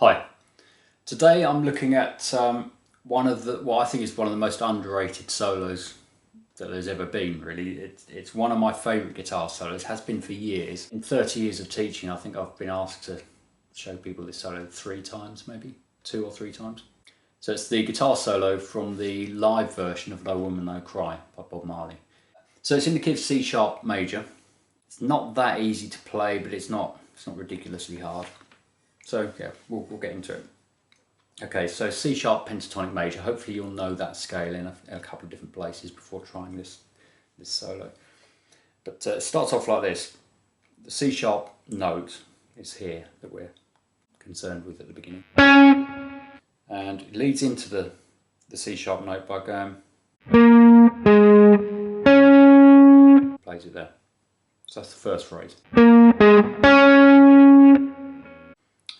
Hi, today I'm looking at what I think is one of the most underrated solos that there's ever been, really. It's one of my favourite guitar solos, has been for years. In 30 years of teaching, I think I've been asked to show people this solo 3 times, maybe 2 or 3 times. So it's the guitar solo from the live version of No Woman No Cry by Bob Marley. So it's in the key of C sharp major. It's not that easy to play, but it's not ridiculously hard. So yeah, we'll get into it. Okay, so C sharp pentatonic major. Hopefully you'll know that scale in a couple of different places before trying this solo. But it starts off like this. The C sharp note is here that we're concerned with at the beginning. And it leads into the C sharp note by going, plays it there. So that's the first phrase.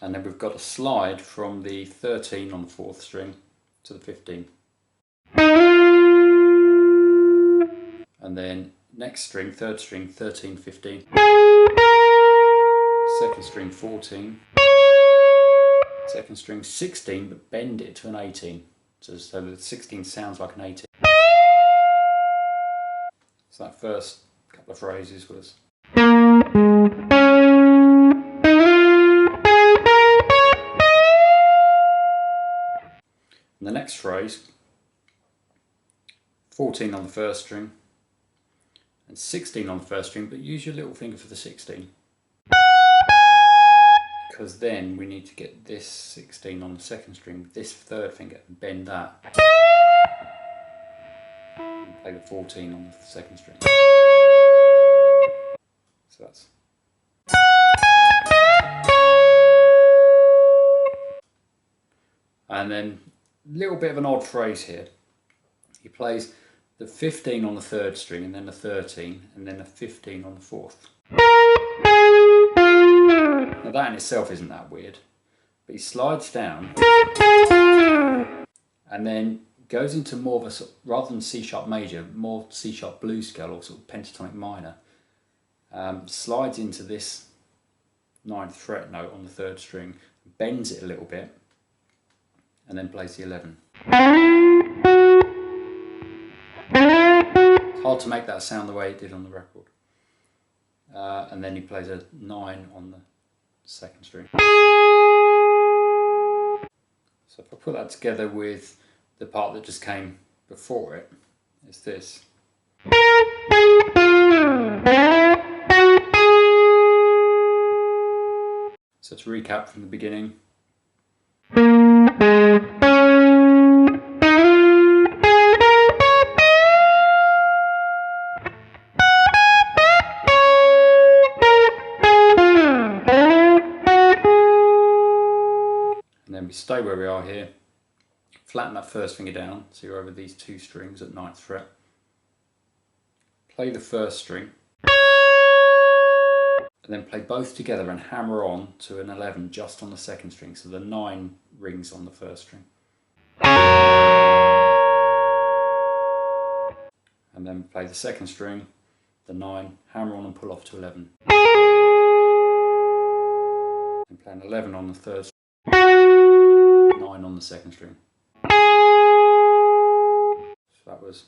And then we've got a slide from the 13 on the 4th string to the 15. And then next string, 3rd string, 13, 15. 2nd string, 14. 2nd string, 16, but bend it to an 18. So the 16 sounds like an 18. So that first couple of phrases was. And the next phrase, 14 on the 1st string and 16 on the 1st string, but use your little finger for the 16. Because then we need to get this 16 on the 2nd string with this 3rd finger and bend that. And play the 14 on the 2nd string. So that's. And then a little bit of an odd phrase here. He plays the 15 on the 3rd string and then the 13 and then a 15 on the 4th. Now that in itself isn't that weird, but he slides down and then goes into more of a sort of, rather than C sharp major, more C sharp blues scale or sort of pentatonic minor. Slides into this 9th fret note on the 3rd string, bends it a little bit, and then plays the 11. It's hard to make that sound the way it did on the record. And then he plays a 9 on the 2nd string. So if I put that together with the part that just came before it, it's this. So to recap from the beginning. And then we stay where we are here, flatten that 1st finger down, so you're over these 2 strings at 9th fret. Play the 1st string, and then play both together and hammer on to an 11 just on the 2nd string, so the 9 rings on the 1st string. And then play the 2nd string, the 9, hammer on and pull off to 11. And play an 11 on the 3rd string. 9 on the 2nd string. So that was.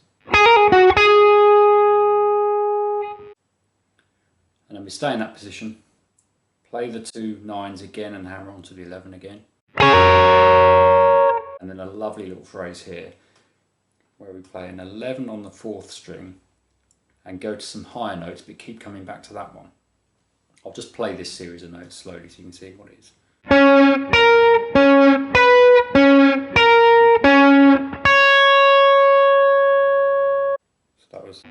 And then we stay in that position, play the 2 9s again and hammer onto the 11 again. And then a lovely little phrase here where we play an 11 on the 4th string and go to some higher notes, but keep coming back to that one. I'll just play this series of notes slowly so you can see what it is. That was.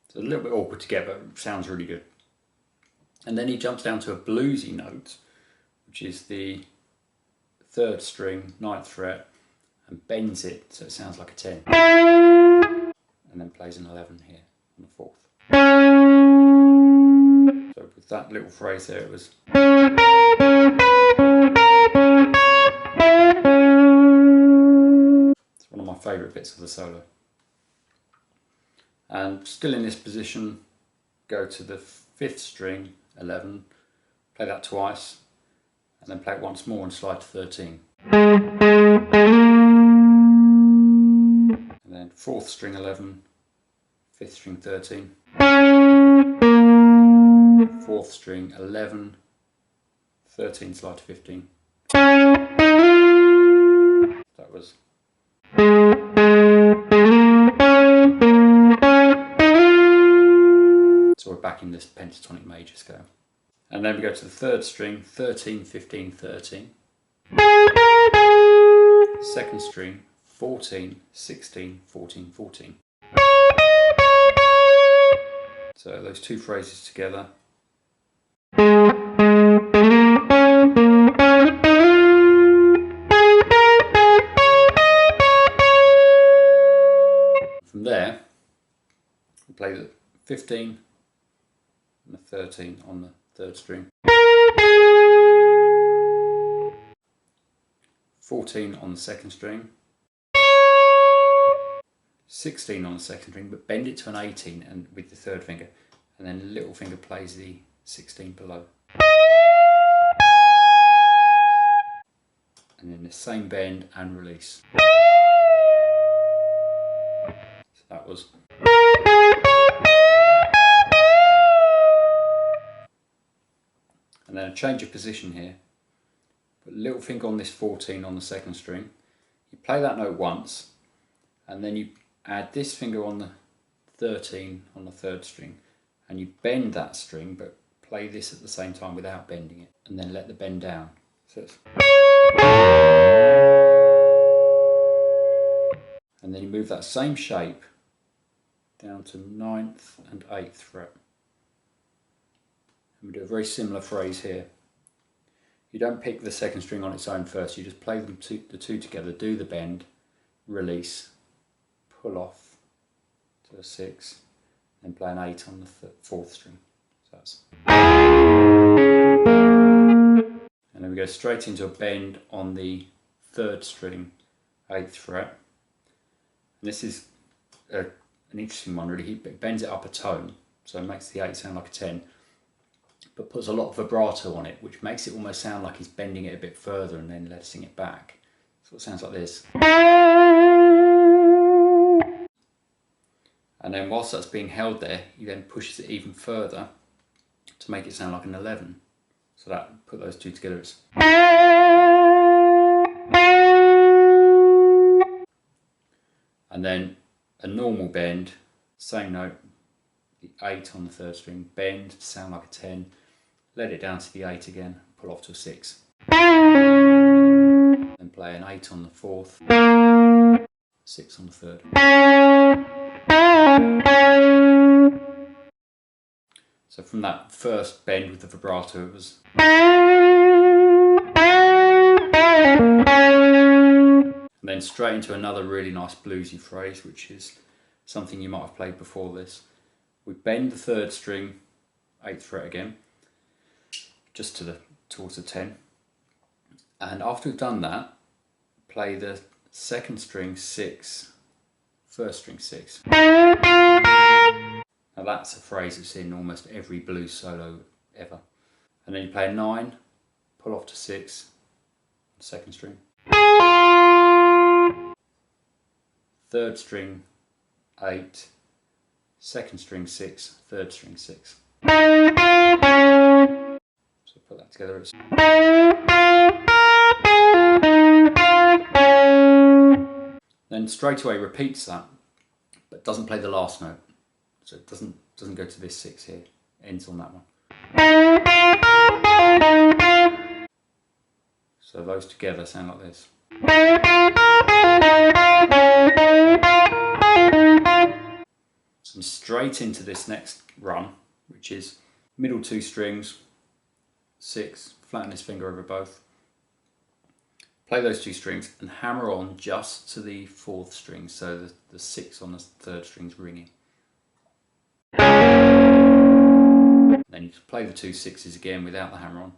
It's a little bit awkward to get, but it sounds really good. And then he jumps down to a bluesy note, which is the 3rd string, 9th fret, and bends it so it sounds like a 10. And then plays an 11 here on the 4th. So with that little phrase there, it was. One of my favourite bits of the solo. And still in this position, go to the 5th string, 11, Play that twice, and then play it once more and slide to 13. And then 4th string 11, 5th string 13, 4th string 11, 13, slide to 15. That was. So we're back in this pentatonic major scale. And then we go to the 3rd string, 13, 15, 13. 2nd string, 14, 16, 14, 14. So those two phrases together. From there, we play the 15 and the 13 on the 3rd string, 14 on the 2nd string, 16 on the 2nd string, but bend it to an 18 and with the 3rd finger, and then little finger plays the 16 below. And then the same bend and release. So that was. And then a change of position here. Put a little finger on this 14 on the 2nd string. You play that note once, and then you add this finger on the 13 on the 3rd string, and you bend that string, but play this at the same time without bending it, and then let the bend down. So it's. And then you move that same shape down to 9th and 8th fret. And we do a very similar phrase here. You don't pick the 2nd string on its own first, you just play them the two together, do the bend, release, pull off to a 6, then play an 8 on the 4th string. So that's. And then we go straight into a bend on the 3rd string, 8th fret. And this is an interesting one really. It bends it up a tone, so it makes the 8 sound like a 10, but puts a lot of vibrato on it, which makes it almost sound like he's bending it a bit further and then letting it back. So it sounds like this. And then whilst that's being held there, he then pushes it even further to make it sound like an 11. So that, put those two together, it's. And then a normal bend, same note, the 8 on the 3rd string, bend to sound like a 10, let it down to the 8 again, pull off to a 6. Then play an 8 on the 4th, 6 on the 3rd. So from that first bend with the vibrato, it was. And then straight into another really nice bluesy phrase, which is something you might have played before this. We bend the 3rd string, 8th fret again, just towards the 10. And after we've done that, play the 2nd string 6, 1st string 6. Now that's a phrase that's in almost every blues solo ever. And then you play a 9, pull off to 6, 2nd string. 3rd string 8, 2nd string 6, 3rd string 6. So put that together. It's. Then straight away repeats that, but doesn't play the last note. So it doesn't go to this 6 here. It ends on that one. So those together sound like this. And straight into this next run, which is middle 2 strings, 6, flatten this finger over both. Play those 2 strings and hammer on just to the 4th string, so the 6 on the 3rd string's ringing. Then you play the 2 6s again without the hammer on.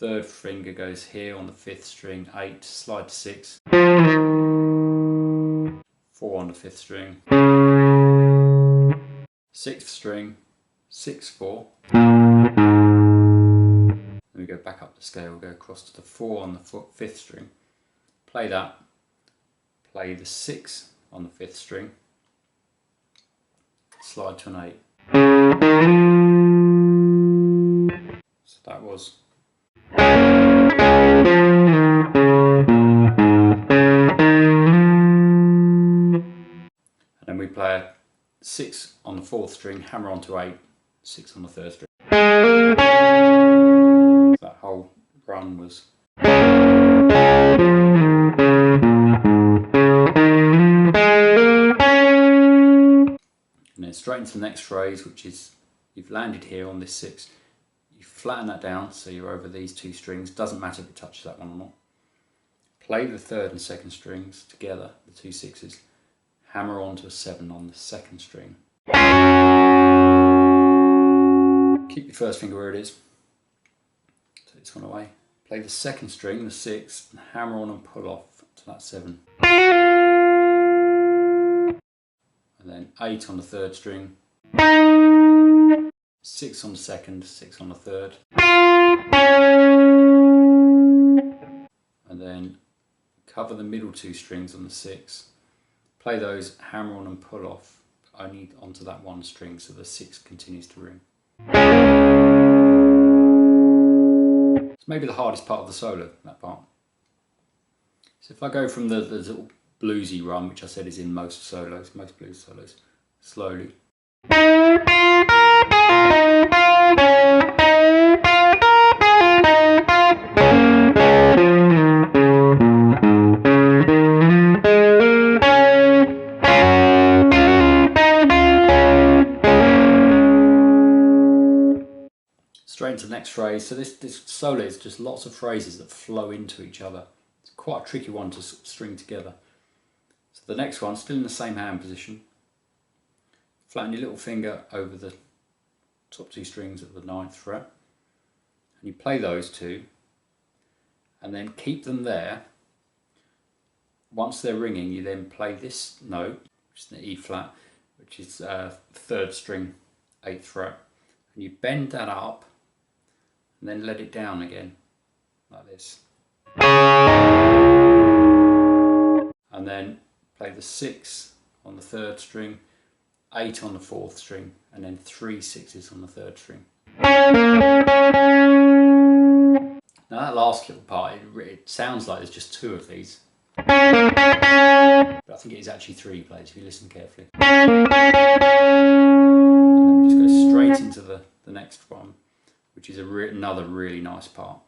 3rd finger goes here on the 5th string, 8, slide to 6. 4 on the 5th string. 6th string, 6, 4. Then we go back up the scale, we'll go across to the 4 on the 5th string. Play that. Play the 6 on the 5th string. Slide to an 8. So that was. And then we play a 6 on the 4th string, hammer onto 8, 6 on the 3rd string. That whole run was. And then straight into the next phrase, which is you've landed here on this 6. You flatten that down so you're over these 2 strings. Doesn't matter if it touches that one or not. Play the 3rd and 2nd strings together, the 2 6s. Hammer onto a 7 on the 2nd string. Keep your 1st finger where it is. Take this one away. Play the 2nd string, the 6, and hammer on and pull off to that 7. And then 8 on the 3rd string. 6 on the 2nd, 6 on the 3rd. And then cover the middle 2 strings on the 6. Play those, hammer on and pull off, only onto that 1 string so the 6 continues to ring. It's maybe the hardest part of the solo, that part. So if I go from the little bluesy run, which I said is in most solos, most blues solos, slowly. Straight into the next phrase. So this solo is just lots of phrases that flow into each other. It's quite a tricky one to string together. So the next one, still in the same hand position. Flatten your little finger over the top 2 strings at the 9th fret. And you play those 2. And then keep them there. Once they're ringing, you then play this note, which is the E flat, which is 3rd string, 8th fret. And you bend that up. And then let it down again, like this. And then play the 6 on the 3rd string, 8 on the 4th string, and then 3 6s on the 3rd string. Now that last little part, it sounds like there's just 2 of these. But I think it is actually 3 plays if you listen carefully. And then we just go straight into the next one, which is another really nice part.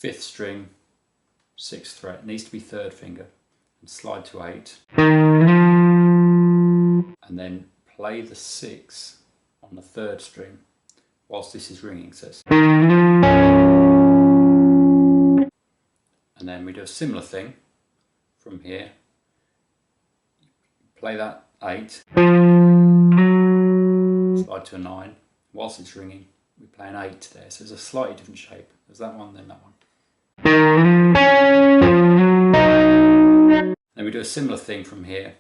5th string, 6th fret, it needs to be 3rd finger, and slide to 8. And then play the 6 on the 3rd string whilst this is ringing. So it's. And then we do a similar thing from here. Play that 8, slide to a 9, whilst it's ringing. We play an 8 there, so it's a slightly different shape. There's that one, then that one. Then we do a similar thing from here.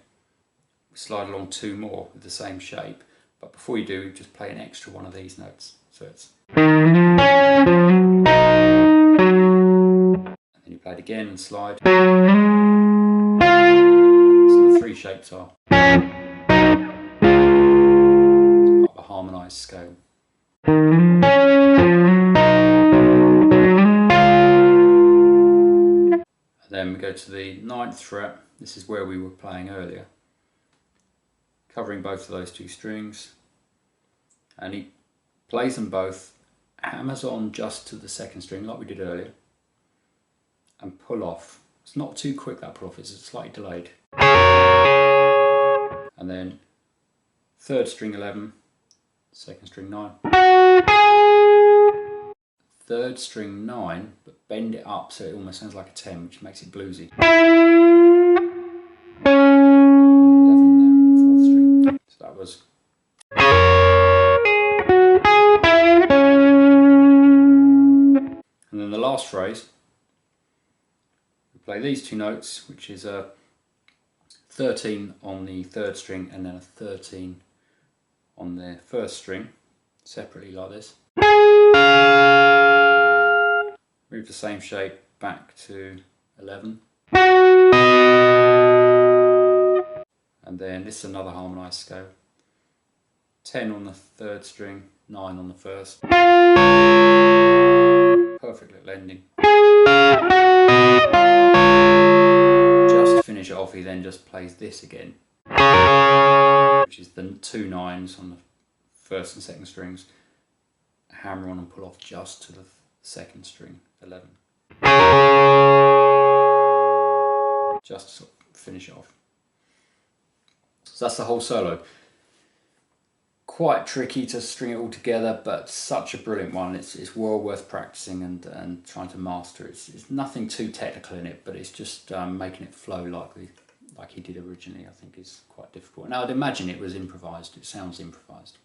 We slide along 2 more with the same shape, but before you do, just play an extra one of these notes. So it's. And then you play it again and slide. So the 3 shapes are. It's part of a harmonised scale. Then we go to the 9th fret. This is where we were playing earlier. Covering both of those 2 strings. And he plays them both, hammers on just to the 2nd string like we did earlier. And pull off. It's not too quick, that pull off, it's slightly delayed. And then 3rd string 11, 2nd string 9. 3rd string 9, but bend it up so it almost sounds like a 10, which makes it bluesy. 11 now on the 4th string. So that was. And then the last phrase, we play these 2 notes, which is a 13 on the 3rd string and then a 13 on the 1st string. separately like this. Move the same shape back to 11. And then this is another harmonised scale. 10 on the 3rd string, 9 on the 1st. Perfect little ending. Just to finish it off, he then just plays this again, which is the 2 9s on the 1st and 2nd strings. Hammer on and pull off just to the 2nd string, 11. Just to sort of finish it off. So that's the whole solo. Quite tricky to string it all together, but such a brilliant one. It's well worth practicing and trying to master. It's nothing too technical in it, but it's just making it flow like he did originally, I think is quite difficult. Now I'd imagine it was improvised. It sounds improvised.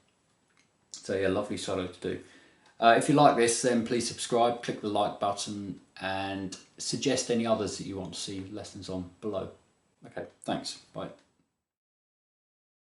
So yeah, lovely solo to do. If you like this, then please subscribe, click the like button, and suggest any others that you want to see lessons on below. Okay, thanks. Bye.